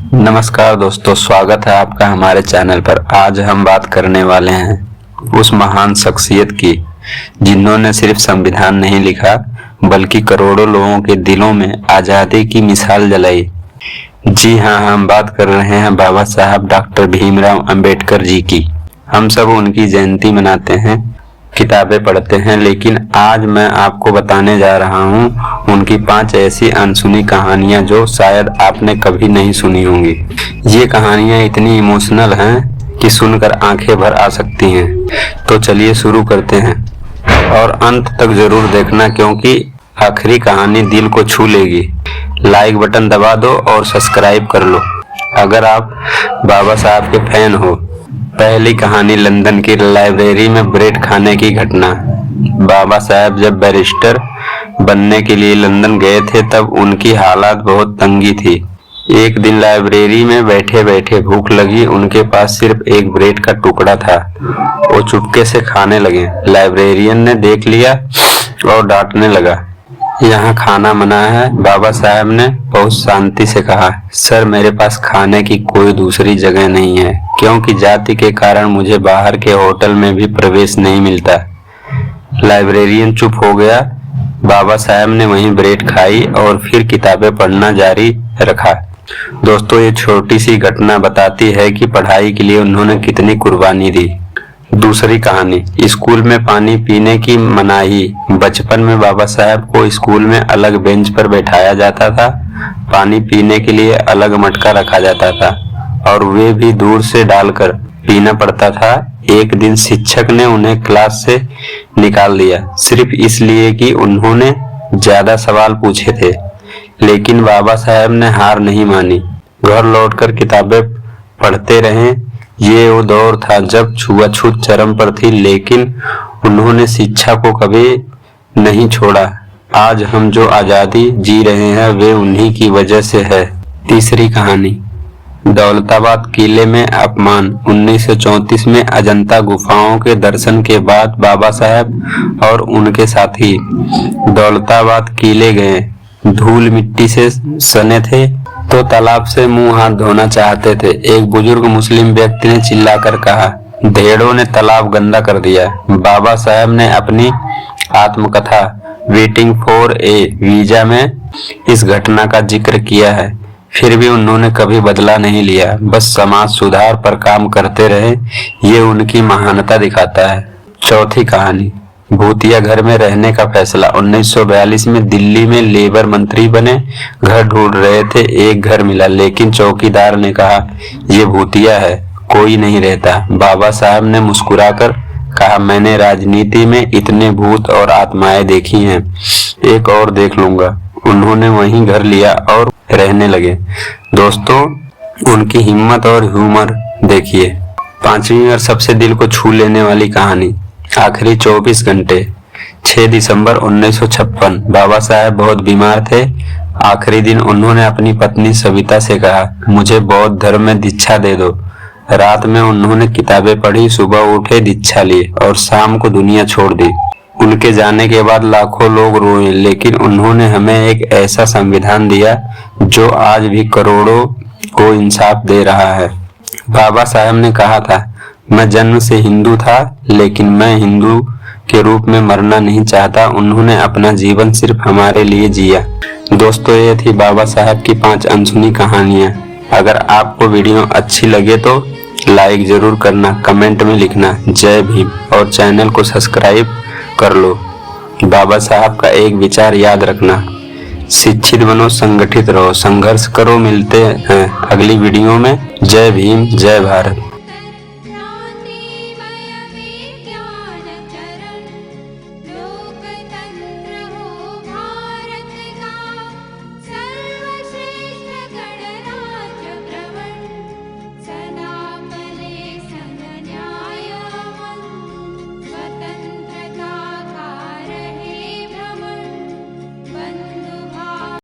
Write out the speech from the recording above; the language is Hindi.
नमस्कार दोस्तों, स्वागत है आपका हमारे चैनल पर। आज हम बात करने वाले हैं उस महान शख्सियत की जिन्होंने सिर्फ संविधान नहीं लिखा बल्कि करोड़ों लोगों के दिलों में आज़ादी की मिसाल जलाई। जी हाँ, हम बात कर रहे हैं बाबा साहब डॉक्टर भीमराव अंबेडकर जी की। हम सब उनकी जयंती मनाते हैं, किताबें पढ़ते हैं, लेकिन आज मैं आपको बताने जा रहा हूँ उनकी 5 ऐसी अनसुनी कहानियाँ जो शायद आपने कभी नहीं सुनी होंगी। ये कहानियाँ इतनी इमोशनल हैं कि सुनकर आंखें भर आ सकती हैं। तो चलिए शुरू करते हैं और अंत तक जरूर देखना, क्योंकि आखिरी कहानी दिल को छू लेगी। लाइक बटन दबा दो और सब्सक्राइब कर लो अगर आप बाबा साहब के फैन हो। पहली कहानी, लंदन की लाइब्रेरी में ब्रेड खाने की घटना। बाबा साहब जब बैरिस्टर बनने के लिए लंदन गए थे तब उनकी हालत बहुत तंगी थी। एक दिन लाइब्रेरी में बैठे बैठे भूख लगी। उनके पास सिर्फ एक ब्रेड का टुकड़ा था। वो चुपके से खाने लगे। लाइब्रेरियन ने देख लिया और डांटने लगा, यहाँ खाना मना है। बाबा साहब ने बहुत शांति से कहा, सर मेरे पास खाने की कोई दूसरी जगह नहीं है, क्योंकि जाति के कारण मुझे बाहर के होटल में भी प्रवेश नहीं मिलता। लाइब्रेरियन चुप हो गया। बाबा साहब ने वहीं ब्रेड खाई और फिर किताबें पढ़ना जारी रखा। दोस्तों, ये छोटी सी घटना बताती है कि पढ़ाई के लिए उन्होंने कितनी कुर्बानी दी। दूसरी कहानी, स्कूल में पानी पीने की मनाही। बचपन में बाबा साहब को स्कूल में अलग बेंच पर बैठाया जाता था। पानी पीने के लिए अलग मटका रखा जाता था और वे भी दूर से डालकर पीना पड़ता था। एक दिन शिक्षक ने उन्हें क्लास से निकाल दिया, सिर्फ इसलिए कि उन्होंने ज्यादा सवाल पूछे थे। लेकिन बाबा साहब ने हार नहीं मानी। घर लौटकर किताबें पढ़ते रहे। ये वो दौर था जब छुआछूत चरम पर थी, लेकिन उन्होंने शिक्षा को कभी नहीं छोड़ा। आज हम जो आजादी जी रहे हैं वे उन्हीं की वजह से है। तीसरी कहानी, दौलताबाद किले में अपमान। 1934 में अजंता गुफाओं के दर्शन के बाद बाबा साहब और उनके साथी दौलताबाद किले गए। धूल मिट्टी से सने थे तो तालाब से मुंह हाथ धोना चाहते थे। एक बुजुर्ग मुस्लिम व्यक्ति ने चिल्लाकर कहा, भेड़ों ने तालाब गंदा कर दिया। बाबा साहब ने अपनी आत्मकथा वेटिंग फॉर ए वीजा में इस घटना का जिक्र किया है। फिर भी उन्होंने कभी बदला नहीं लिया, बस समाज सुधार पर काम करते रहे। ये उनकी महानता दिखाता है। चौथी कहानी, भूतिया घर में रहने का फैसला। 1942 में दिल्ली में लेबर मंत्री बने। घर ढूंढ रहे थे, एक घर मिला, लेकिन चौकीदार ने कहा ये भूतिया है, कोई नहीं रहता। बाबा साहब ने मुस्कुराकर कहा, मैंने राजनीति में इतने भूत और आत्माएं देखी हैं, एक और देख लूंगा। उन्होंने वहीं घर लिया और रहने लगे। दोस्तों, उनकी हिम्मत और ह्यूमर देखिए। पांचवी और सबसे दिल को छू लेने वाली कहानी, आखिरी 24 घंटे। 6 दिसंबर 1956। बाबा साहब बहुत बीमार थे। आखिरी दिन उन्होंने अपनी पत्नी सविता से कहा, मुझे बौद्ध धर्म में दीक्षा दे दो। रात में उन्होंने किताबें पढ़ी, सुबह उठे, दीक्षा ली और शाम को दुनिया छोड़ दी। उनके जाने के बाद लाखों लोग रोए, लेकिन उन्होंने हमें एक ऐसा संविधान दिया जो आज भी करोड़ों को इंसाफ दे रहा है। बाबा साहब ने कहा था, मैं जन्म से हिंदू था, लेकिन मैं हिंदू के रूप में मरना नहीं चाहता। उन्होंने अपना जीवन सिर्फ हमारे लिए जिया। दोस्तों, ये थी बाबा साहब की 5 अनसुनी कहानियां। अगर आपको वीडियो अच्छी लगे तो लाइक जरूर करना, कमेंट में लिखना जय भीम और चैनल को सब्सक्राइब कर लो। बाबा साहब का एक विचार याद रखना, शिक्षित बनो, संगठित रहो, संघर्ष करो। मिलते हैं अगली वीडियो में। जय भीम, जय भारत।